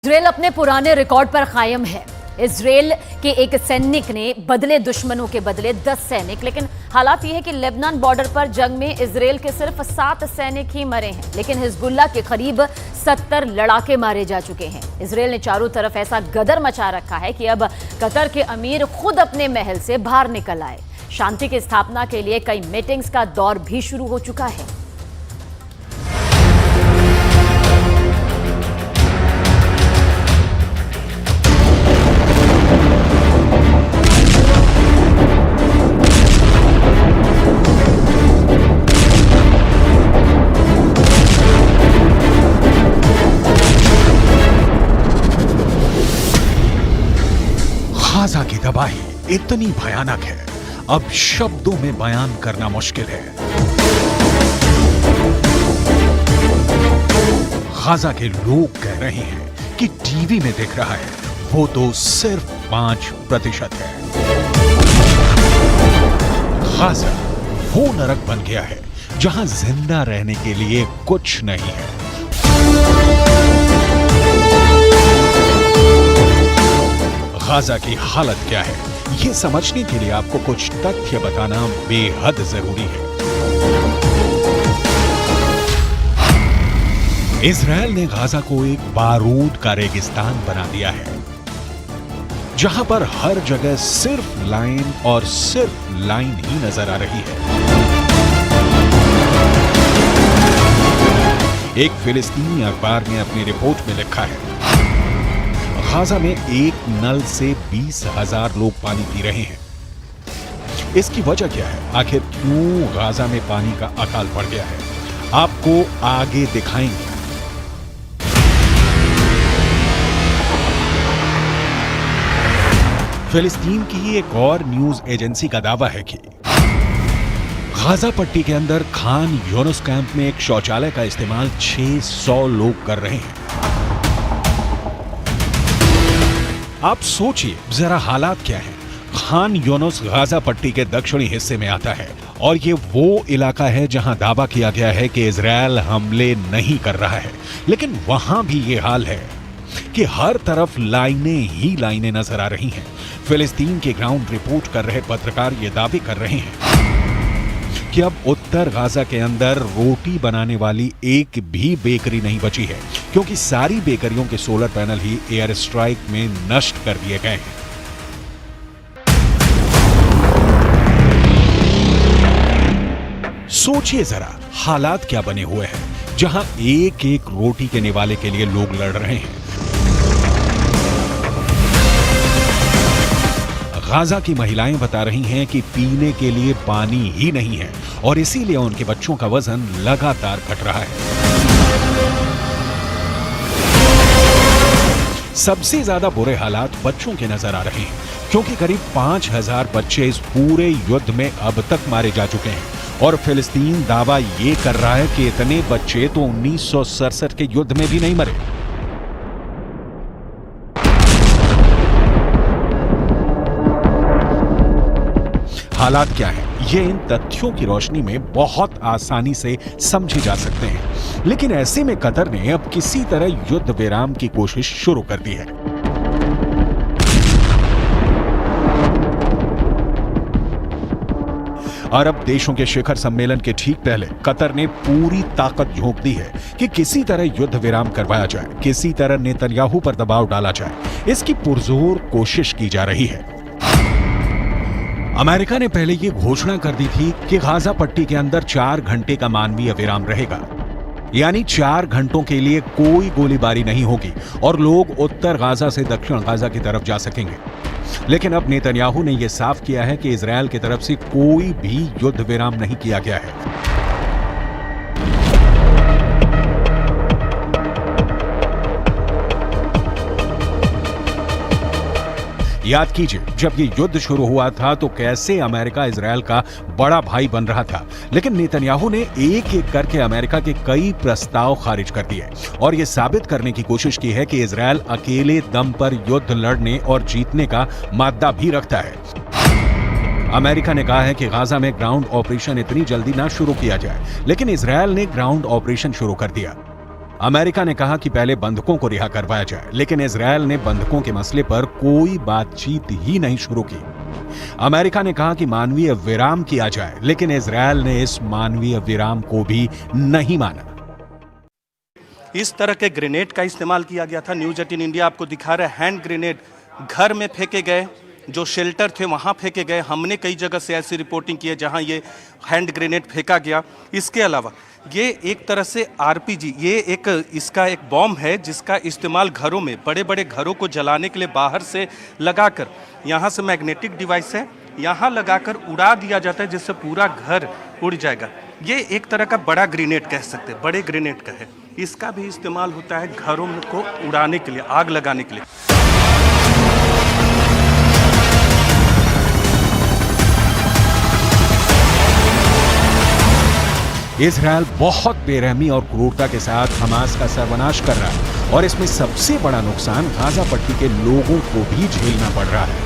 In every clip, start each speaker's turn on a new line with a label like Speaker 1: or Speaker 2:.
Speaker 1: Israel अपने पुराने record पर कायम है। इसराइल के एक सैनिक ने बदले दुश्मनों के बदले 10 सैनिक, लेकिन हालात यह है कि लेबनान बॉर्डर पर जंग में इसराइल के सिर्फ 7 सैनिक ही मरे हैं, लेकिन हिजबुल्लाह के करीब 70 लड़ाके मारे जा चुके हैं। इसराइल ने चारों तरफ ऐसा गदर मचा रखा है कि अब कतर के अमीर खुद अपने महल से बाहर निकल आए। शांति की स्थापना के लिए कई मीटिंग्स का दौर भी शुरू हो चुका है।
Speaker 2: गाजा की तबाही इतनी भयानक है, अब शब्दों में बयान करना मुश्किल है। गाजा के लोग कह रहे हैं कि टीवी में दिख रहा है वो तो सिर्फ 5% है। गाजा वो नरक बन गया है जहां जिंदा रहने के लिए कुछ नहीं है। गाजा की हालत क्या है, ये समझने के लिए आपको कुछ तथ्य बताना बेहद जरूरी है। इजरायल ने गाजा को एक बारूद का रेगिस्तान बना दिया है, जहां पर हर जगह सिर्फ लाइन और सिर्फ लाइन ही नजर आ रही है। एक फिलिस्तीनी अखबार ने अपनी रिपोर्ट में लिखा है, गाजा में एक नल से 20,000 लोग पानी पी रहे हैं। इसकी वजह क्या है? आखिर क्यों गाजा में पानी का अकाल पड़ गया है, आपको आगे दिखाएंगे। फिलिस्तीन की एक और न्यूज एजेंसी का दावा है कि गाजा पट्टी के अंदर खान यूनुस कैंप में एक शौचालय का इस्तेमाल 600 लोग कर रहे हैं। आप सोचिए जरा हालात क्या है। खान यूनुस गाजा पट्टी के दक्षिणी हिस्से में आता है और ये वो इलाका है जहां दावा किया गया है कि इजरायल हमले नहीं कर रहा है, लेकिन वहां भी ये हाल है कि हर तरफ लाइनें ही लाइनें नजर आ रही हैं। फिलिस्तीन के ग्राउंड रिपोर्ट कर रहे पत्रकार ये दावे कर रहे हैं कि अब उत्तर गाजा के अंदर रोटी बनाने वाली एक भी बेकरी नहीं बची है, क्योंकि सारी बेकरियों के सोलर पैनल ही एयर स्ट्राइक में नष्ट कर दिए गए हैं। सोचिए जरा हालात क्या बने हुए हैं, जहां एक एक रोटी के निवाले के लिए लोग लड़ रहे हैं। गाजा की महिलाएं बता रही हैं कि पीने के लिए पानी ही नहीं है और इसीलिए उनके बच्चों का वजन लगातार घट रहा है। सबसे ज्यादा बुरे हालात बच्चों के नजर आ रहे हैं, क्योंकि करीब 5,000 बच्चे इस पूरे युद्ध में अब तक मारे जा चुके हैं और फिलिस्तीन दावा ये कर रहा है कि इतने बच्चे तो 1967 के युद्ध में भी नहीं मरे। हालात क्या है, ये इन तथ्यों की रोशनी में बहुत आसानी से समझे जा सकते हैं, लेकिन ऐसे में कतर ने अब किसी तरह युद्ध विराम की कोशिश शुरू कर दी है। अरब देशों के शिखर सम्मेलन के ठीक पहले कतर ने पूरी ताकत झोंक दी है कि किसी तरह युद्ध विराम करवाया जाए, किसी तरह नेतन्याहू पर दबाव डाला जाए। इसकी पुरजोर कोशिश की जा रही है। अमेरिका ने पहले ये घोषणा कर दी थी कि गाजा पट्टी के अंदर 4 घंटे का मानवीय विराम रहेगा, यानी 4 घंटों के लिए कोई गोलीबारी नहीं होगी और लोग उत्तर गाजा से दक्षिण गाजा की तरफ जा सकेंगे। लेकिन अब नेतन्याहू ने यह साफ किया है कि इजरायल की तरफ से कोई भी युद्ध विराम नहीं किया गया है। याद कीजिए, जब ये युद्ध शुरू हुआ था तो कैसे अमेरिका इजरायल का बड़ा भाई बन रहा था, लेकिन नेतन्याहू ने एक एक करके अमेरिका के कई प्रस्ताव खारिज कर दिए और ये साबित करने की कोशिश की है कि इजरायल अकेले दम पर युद्ध लड़ने और जीतने का मादा भी रखता है। अमेरिका ने कहा है कि गाजा में ग्राउंड ऑपरेशन इतनी जल्दी ना शुरू किया जाए, लेकिन इजरायल ने ग्राउंड ऑपरेशन शुरू कर दिया। अमेरिका ने कहा कि पहले बंधकों को रिहा करवाया जाए, लेकिन इजरायल ने बंधकों के मसले पर कोई बातचीत ही नहीं शुरू की। अमेरिका ने कहा कि मानवीय विराम किया जाए, लेकिन इजरायल ने इस मानवीय विराम को भी नहीं माना।
Speaker 3: इस तरह के ग्रेनेड का इस्तेमाल किया गया था। न्यूज़ 18 इंडिया आपको दिखा रहा है, हैंड ग्रेनेड घर में फेंके गए, जो शेल्टर थे वहाँ फेंके गए। हमने कई जगह से ऐसी रिपोर्टिंग की है जहाँ ये हैंड ग्रेनेड फेंका गया। इसके अलावा ये एक तरह से आरपीजी, ये इसका एक बॉम्ब है जिसका इस्तेमाल घरों में, बड़े बड़े घरों को जलाने के लिए बाहर से लगाकर, यहाँ से मैग्नेटिक डिवाइस है, यहाँ लगाकर उड़ा दिया जाता है जिससे पूरा घर उड़ जाएगा। ये एक तरह का बड़ा ग्रेनेड कह सकते हैं, बड़े ग्रेनेड का है। इसका भी इस्तेमाल होता है घरों में को उड़ाने के लिए, आग लगाने के लिए।
Speaker 2: इजरायल बहुत बेरहमी और क्रूरता के साथ हमास का सर्वनाश कर रहा है और इसमें सबसे बड़ा नुकसान गाजा पट्टी के लोगों को भी झेलना पड़ रहा है।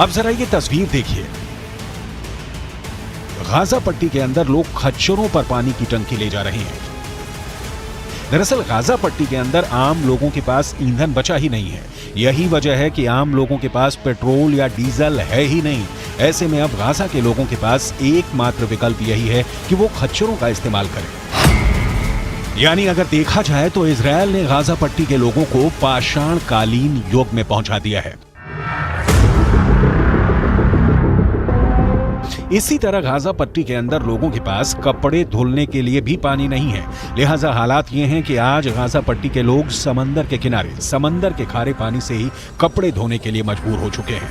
Speaker 2: अब जरा ये तस्वीर देखिए। गाजा पट्टी के अंदर लोग खच्चरों पर पानी की टंकी ले जा रहे हैं। दरअसल गाजा पट्टी के अंदर आम लोगों के पास ईंधन बचा ही नहीं है। यही वजह है कि आम लोगों के पास पेट्रोल या डीजल है ही नहीं। ऐसे में अब गाजा के लोगों के पास एकमात्र विकल्प यही है कि वो खच्चरों का इस्तेमाल करें। यानी अगर देखा जाए तो इजरायल ने गाजा पट्टी के लोगों को पाषाण कालीन युग में पहुंचा दिया है। इसी तरह गाजा पट्टी के अंदर लोगों के पास कपड़े धुलने के लिए भी पानी नहीं है। लिहाजा हालात ये हैं कि आज गाजा पट्टी के लोग समंदर के किनारे, समंदर के खारे पानी से ही कपड़े धोने के लिए मजबूर हो चुके हैं।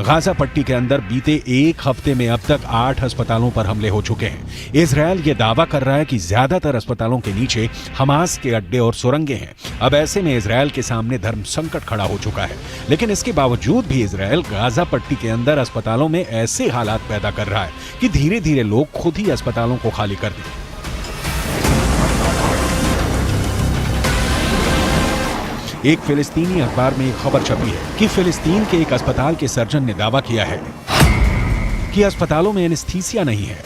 Speaker 2: गाजा पट्टी के अंदर बीते एक हफ्ते में अब तक 8 अस्पतालों पर हमले हो चुके हैं। इजरायल ये दावा कर रहा है कि ज्यादातर अस्पतालों के नीचे हमास के अड्डे और सुरंगें हैं। अब ऐसे में इजरायल के सामने धर्म संकट खड़ा हो चुका है, लेकिन इसके बावजूद भी इजरायल गाजा पट्टी के अंदर अस्पतालों में ऐसे हालात पैदा कर रहा है कि धीरे धीरे लोग खुद ही अस्पतालों को खाली कर दें। एक फिलिस्तीनी अखबार में एक खबर छपी है कि फिलिस्तीन के एक अस्पताल के सर्जन ने दावा किया है कि अस्पतालों में एनेस्थीसिया नहीं है,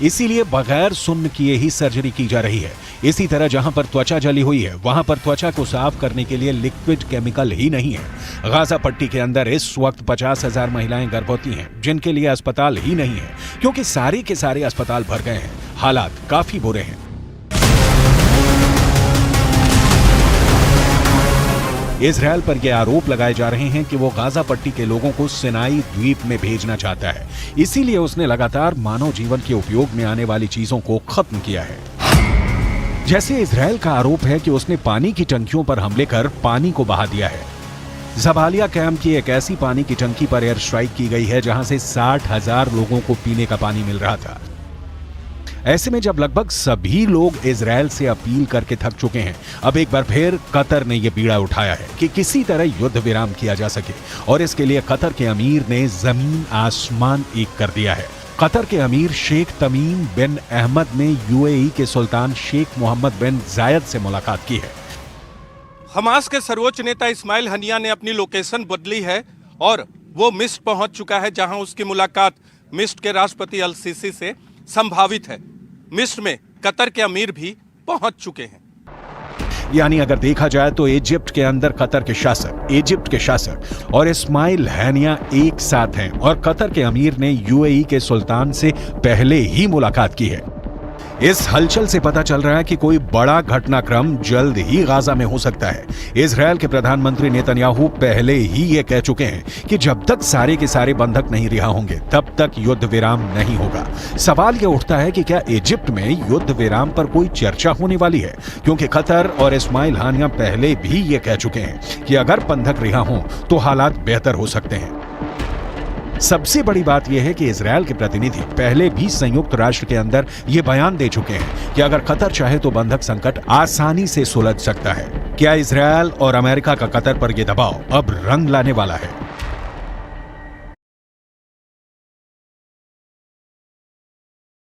Speaker 2: इसीलिए बगैर सुन्न किए ही सर्जरी की जा रही है। इसी तरह जहां पर त्वचा जली हुई है वहां पर त्वचा को साफ करने के लिए लिक्विड केमिकल ही नहीं है। गाजा पट्टी के अंदर इस वक्त 50,000 महिलाएं गर्भवती हैं जिनके लिए अस्पताल ही नहीं है, क्योंकि सारे के सारे अस्पताल भर गए हैं। हालात काफी बुरे हैं। इजरायल पर यह आरोप लगाए जा रहे हैं कि वो गाजा पट्टी के लोगों को सिनाई द्वीप में भेजना चाहता है, इसीलिए उसने लगातार मानव जीवन के उपयोग में आने वाली चीजों को खत्म किया है। जैसे इजरायल का आरोप है कि उसने पानी की टंकियों पर हमले कर पानी को बहा दिया है। जबालिया कैंप की एक ऐसी पानी की टंकी पर एयर स्ट्राइक की गई है जहां से 60,000 लोगों को पीने का पानी मिल रहा था। ऐसे में जब लगभग सभी लोग इजरायल से अपील करके थक चुके हैं, अब एक बार फिर कतर ने यह बीड़ा उठाया है कि किसी तरह युद्ध विराम किया जा सके, और इसके लिए कतर के अमीर ने जमीन आसमान एक कर दिया है। कतर के अमीर शेख तमीम बिन अहमद ने यूएई के सुल्तान शेख मोहम्मद बिन जायद से मुलाकात की है।
Speaker 3: हमास के सर्वोच्च नेता इस्माइल हनिया ने अपनी लोकेशन बदली है और वो मिस्र पहुंच चुका है, जहां उसकी मुलाकात मिस्र के राष्ट्रपति अल सीसी से संभावित है। मिस्र में कतर के अमीर भी पहुंच चुके हैं।
Speaker 2: यानी अगर देखा जाए तो इजिप्ट के अंदर कतर के शासक, इजिप्ट के शासक और इस्माइल हनिया एक साथ हैं, और कतर के अमीर ने यूएई के सुल्तान से पहले ही मुलाकात की है। इस हलचल से पता चल रहा है कि कोई बड़ा घटनाक्रम जल्द ही गाजा में हो सकता है। इजरायल के प्रधानमंत्री नेतन्याहू पहले ही ये कह चुके हैं कि जब तक सारे के सारे बंधक नहीं रिहा होंगे तब तक युद्ध विराम नहीं होगा। सवाल ये उठता है कि क्या इजिप्ट में युद्ध विराम पर कोई चर्चा होने वाली है, क्योंकि कतर और इस्माइल हानिया पहले भी ये कह चुके हैं कि अगर बंधक रिहा हों तो हालात बेहतर हो सकते हैं। सबसे बड़ी बात यह है कि इजरायल के प्रतिनिधि पहले भी संयुक्त राष्ट्र के अंदर यह बयान दे चुके हैं कि अगर कतर चाहे तो बंधक संकट आसानी से सुलझ सकता है। क्या इजरायल और अमेरिका का कतर पर यह दबाव अब रंग लाने वाला है?